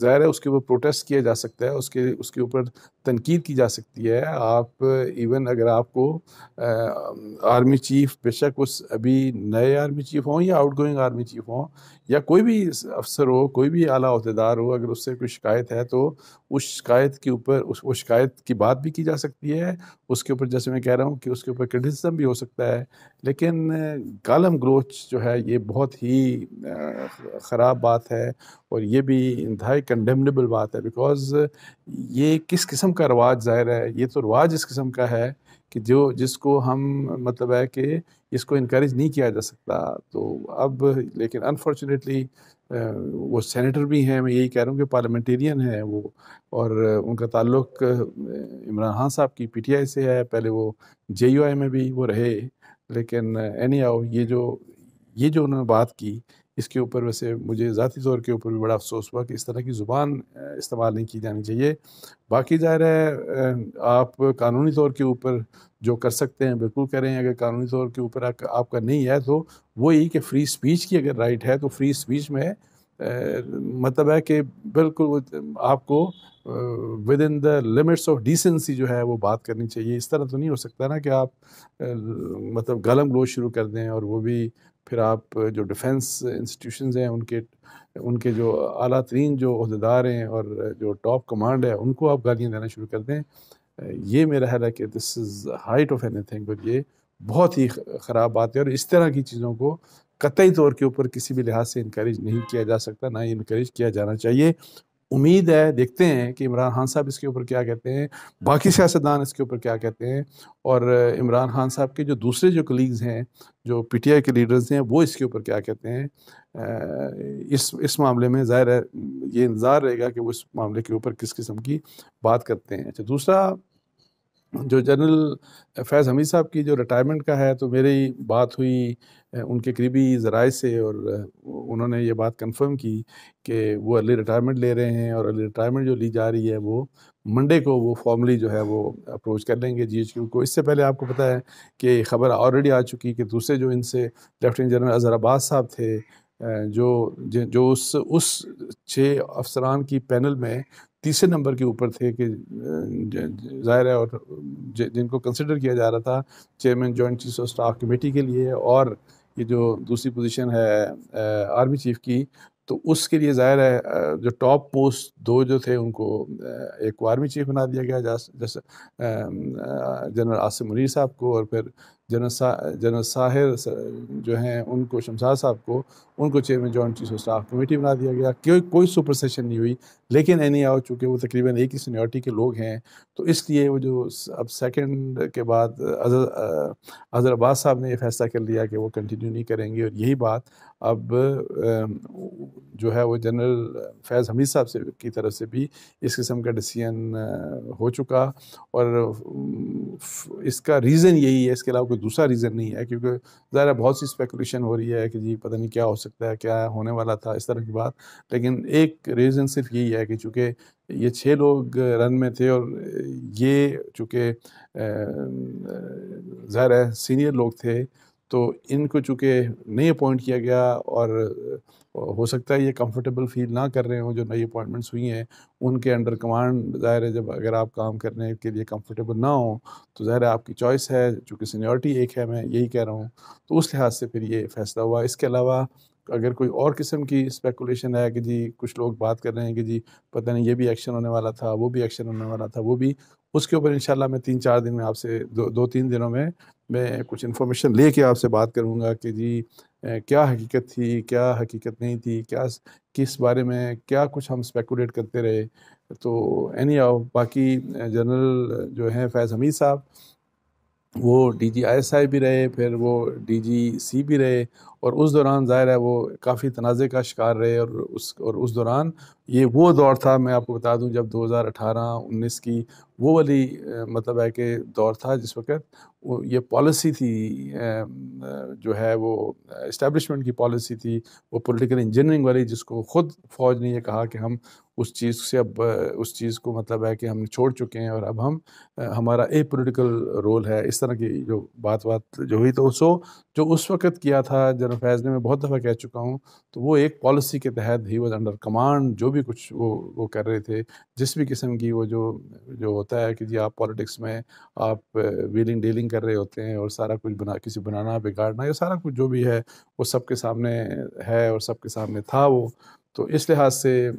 ظاہر ہے اس کے اوپر پروٹیسٹ کیا جا سکتا ہے، اس کے اوپر تنقید کی جا سکتی ہے. آپ ایون اگر آپ کو آرمی چیف، بے شک اس ابھی نئے آرمی چیف ہوں یا آؤٹ گوئنگ آرمی چیف ہوں یا کوئی بھی افسر ہو، کوئی بھی اعلیٰ عہدیدار ہو، اگر اس سے کوئی شکایت ہے تو اس شکایت کے اوپر وہ شکایت کی بات بھی کی جا سکتی ہے. اس کے اوپر جیسے میں کہہ رہا ہوں کہ اس کے اوپر کرٹیسزم بھی ہو سکتا ہے. لیکن گالم گلوچ جو ہے یہ بہت ہی خراب بات ہے، اور یہ بھی انتہائی کنڈیمنیبل بات ہے. بیکاز یہ کس قسم کا رواج ظاہر ہے، یہ تو رواج اس قسم کا ہے کہ جس کو ہم مطلب ہے کہ اس کو انکریج نہیں کیا جا سکتا. تو اب لیکن انفارچونیٹلی وہ سینیٹر بھی ہیں، میں یہی کہہ رہا ہوں کہ پارلیمنٹیرین ہیں وہ، اور ان کا تعلق عمران خان صاحب کی پی ٹی آئی سے ہے. پہلے وہ جے یو آئی میں بھی وہ رہے. لیکن اینی ہاؤ یہ جو انہوں نے بات کی، اس کے اوپر ویسے مجھے ذاتی طور کے اوپر بھی بڑا افسوس ہوا کہ اس طرح کی زبان استعمال نہیں کی جانی چاہیے. باقی ظاہر ہے آپ قانونی طور کے اوپر جو کر سکتے ہیں بالکل کریں. اگر قانونی طور کے اوپر آپ کا نہیں ہے تو وہی کہ فری سپیچ کی اگر رائٹ ہے تو فری سپیچ میں مطلب ہے کہ بالکل آپ کو with in the limits of decency جو ہے وہ بات کرنی چاہیے. اس طرح تو نہیں ہو سکتا نا کہ آپ مطلب گالم گلوچ شروع کر دیں، اور وہ بھی پھر آپ جو ڈیفنس انسٹیٹیوشنز ہیں ان کے جو اعلیٰ ترین جو عہدیدار ہیں اور جو ٹاپ کمانڈ ہے ان کو آپ گالیاں دینا شروع کر دیں. یہ میرا خیال ہے کہ دس از ہائٹ آف اینی تھنگ، اور یہ بہت ہی خراب بات ہے. اور اس طرح کی چیزوں کو قطعی طور کے اوپر کسی بھی لحاظ سے انکریج نہیں کیا جا سکتا، نہ ہی انکریج کیا جانا چاہیے. امید ہے، دیکھتے ہیں کہ عمران خان صاحب اس کے اوپر کیا کہتے ہیں، باقی سیاستدان اس کے اوپر کیا کہتے ہیں، اور عمران خان صاحب کے جو دوسرے جو کلیگز ہیں، جو پی ٹی آئی کے لیڈرز ہیں، وہ اس کے اوپر کیا کہتے ہیں. اس معاملے میں ظاہر ہے یہ انتظار رہے گا کہ وہ اس معاملے کے اوپر کس قسم کی بات کرتے ہیں. اچھا، دوسرا جو جنرل فیض حمید صاحب کی جو ریٹائرمنٹ کا ہے، تو میری بات ہوئی ان کے قریبی ذرائع سے، اور انہوں نے یہ بات کنفرم کی کہ وہ ارلی ریٹائرمنٹ لے رہے ہیں، اور ارلی ریٹائرمنٹ جو لی جا رہی ہے وہ منڈے کو وہ فارملی جو ہے وہ اپروچ کر لیں گے جی ایچ کیو کو. اس سے پہلے آپ کو پتہ ہے کہ خبر آلریڈی آ چکی کہ دوسرے جو ان سے لیفٹیننٹ جنرل اظہر عباس صاحب تھے، جو اس 6 افسران کی پینل میں تیسرے نمبر کے اوپر تھے، کہ ظاہر ہے، اور جن کو کنسیڈر کیا جا رہا تھا chairman joint chiefs of staff committee کے لیے، اور یہ جو دوسری پوزیشن ہے آرمی چیف کی، تو اس کے لیے ظاہر ہے جو ٹاپ پوسٹ 2 جو تھے ان کو ایک کو آرمی چیف بنا دیا گیا، جیسے جنرل عاصم منیر صاحب کو، اور پھر جنرل ساحر جو ہیں ان کو، شمشاد صاحب کو، ان کو chairman joint chief of staff committee بنا دیا گیا. کوئی سپر سیشن نہیں ہوئی. لیکن اینی آؤ چونکہ وہ تقریباً ایک ہی سینیورٹی کے لوگ ہیں، تو اس لیے وہ جو اب سیکنڈ کے بعد اظہر عباس صاحب نے یہ فیصلہ کر لیا کہ وہ کنٹینیو نہیں کریں گے. اور یہی بات اب جو ہے وہ جنرل فیض حمید صاحب کی طرف سے بھی اس قسم کا ڈیسیژن ہو چکا. اور اس کا ریزن یہی ہے، اس کے علاوہ کوئی دوسرا ریزن نہیں ہے، کیونکہ ظاہر ہے بہت سی اسپیکولیشن ہو رہی ہے کہ جی پتہ نہیں کیا ہو سکتا ہے، کیا ہونے والا تھا، اس طرح کی بات. لیکن ایک ریزن صرف یہی ہے کہ چونکہ یہ 6 لوگ رن میں تھے، اور یہ چونکہ ظاہر ہے سینئر لوگ تھے، تو ان کو چونکہ نہیں اپوائنٹ کیا گیا، اور ہو سکتا ہے یہ کمفرٹیبل فیل نہ کر رہے ہوں جو نئی اپوائنٹمنٹس ہوئی ہیں ان کے انڈر کمانڈ. ظاہر ہے جب اگر آپ کام کرنے کے لیے کمفرٹیبل نہ ہوں تو ظاہر ہے آپ کی چوائس ہے، چونکہ سینیورٹی ایک ہے، میں یہی کہہ رہا ہوں. تو اس لحاظ سے پھر یہ فیصلہ ہوا. اس کے علاوہ اگر کوئی اور قسم کی اسپیکولیشن ہے کہ جی کچھ لوگ بات کر رہے ہیں کہ جی پتہ نہیں یہ بھی ایکشن ہونے والا تھا، وہ بھی ایکشن ہونے والا تھا، وہ بھی، اس کے اوپر انشاءاللہ میں 3-4 دن میں آپ سے 2-3 دنوں میں کچھ انفارمیشن لے کے آپ سے بات کروں گا کہ جی کیا حقیقت تھی، کیا حقیقت نہیں تھی، کس بارے میں کیا کچھ ہم اسپیکولیٹ کرتے رہے. تو اینی آؤ باقی جنرل جو ہیں فیض حمید صاحب، وہ D G I S I بھی رہے، پھر وہ ڈی جی سی بھی رہے، اور اس دوران ظاہر ہے وہ کافی تنازع کا شکار رہے. اور اس دوران یہ وہ دور تھا، میں آپ کو بتا دوں، جب 2018-19 کی وہ والی مطلب ہے کہ دور تھا جس وقت یہ پالیسی تھی جو ہے وہ اسٹیبلشمنٹ کی پالیسی تھی، وہ پولیٹیکل انجینئرنگ والی، جس کو خود فوج نے یہ کہا کہ ہم اس چیز سے اب اس چیز کو مطلب ہے کہ ہم چھوڑ چکے ہیں، اور اب ہم ہمارا اے پولیٹیکل رول ہے. اس طرح کی جو بات جو ہوئی، تو جو اس وقت کیا تھا جنرل فیض نے، میں بہت دفعہ کہہ چکا ہوں، تو وہ ایک پالیسی کے تحت ہی واز انڈر کمانڈ. جو بھی کچھ وہ کر رہے تھے، جس بھی قسم کی وہ جو ہوتا ہے کہ جی آپ پالیٹکس میں آپ ویلنگ ڈیلنگ کر رہے ہوتے ہیں، اور سارا کچھ کسی بنانا بگاڑنا، یا سارا کچھ جو بھی ہے وہ سب کے سامنے ہے اور سب کے سامنے تھا وہ. تو اس لحاظ سے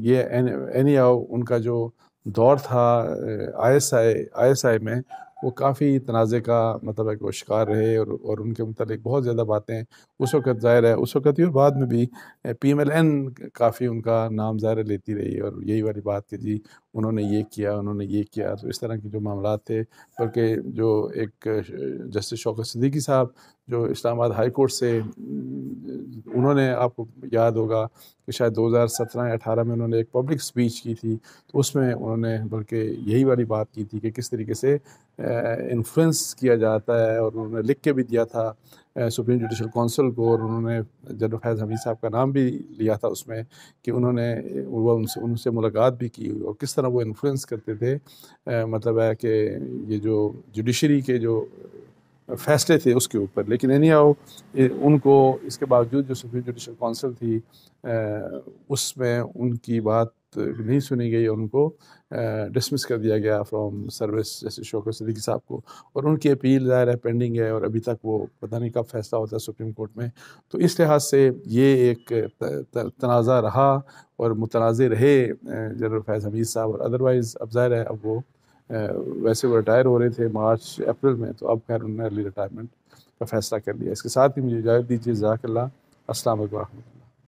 یہ اینی ہاؤ ان کا جو دور تھا ISI میں، وہ کافی تنازع کا مطلب ہے کہ وہ شکار رہے، اور ان کے متعلق بہت زیادہ باتیں اس وقت ظاہر ہے، اس وقت ہی اور بعد میں بھی PMLN کافی ان کا نام ظاہر لیتی رہی، اور یہی والی بات کہ جی انہوں نے یہ کیا، انہوں نے یہ کیا. تو اس طرح کے جو معاملات تھے، بلکہ جو ایک جسٹس شوکت صدیقی صاحب جو اسلام آباد ہائی کورٹ سے، انہوں نے، آپ کو یاد ہوگا کہ شاید 2017 یا 18 میں انہوں نے ایک پبلک سپیچ کی تھی، تو اس میں انہوں نے بلکہ یہی والی بات کی تھی کہ کس طریقے سے انفلوئنس کیا جاتا ہے، اور انہوں نے لکھ کے بھی دیا تھا سپریم جوڈیشل کونسل کو، اور انہوں نے جنرل فیض حمید صاحب کا نام بھی لیا تھا اس میں، کہ انہوں نے ان سے ملاقات بھی کی، اور کس طرح وہ انفلوئنس کرتے تھے. مطلب ہے کہ یہ جو جوڈیشری کے جو فیصلے تھے اس کے اوپر. لیکن اینی ہاؤ ان کو اس کے باوجود جو سپریم جوڈیشل کونسل تھی، اس میں ان کی بات نہیں سنی گئی، اور ان کو ڈسمس کر دیا گیا فرام سروس جیسے شوکت صدیقی صاحب کو. اور ان کی اپیل ظاہر ہے پینڈنگ ہے، اور ابھی تک وہ پتہ نہیں کب فیصلہ ہوتا ہے سپریم کورٹ میں. تو اس لحاظ سے یہ ایک تنازع رہا، اور متنازع رہے جنرل فیض حمید صاحب. اور ادروائز اب ظاہر ہے اب وہ ویسے وہ ریٹائر ہو رہے تھے مارچ اپریل میں، تو اب خیر انہوں نے ارلی ریٹائرمنٹ کا فیصلہ کر لیا. اس کے ساتھ ہی مجھے اجازت دیجیے. جزاک اللہ. السلام علیکم.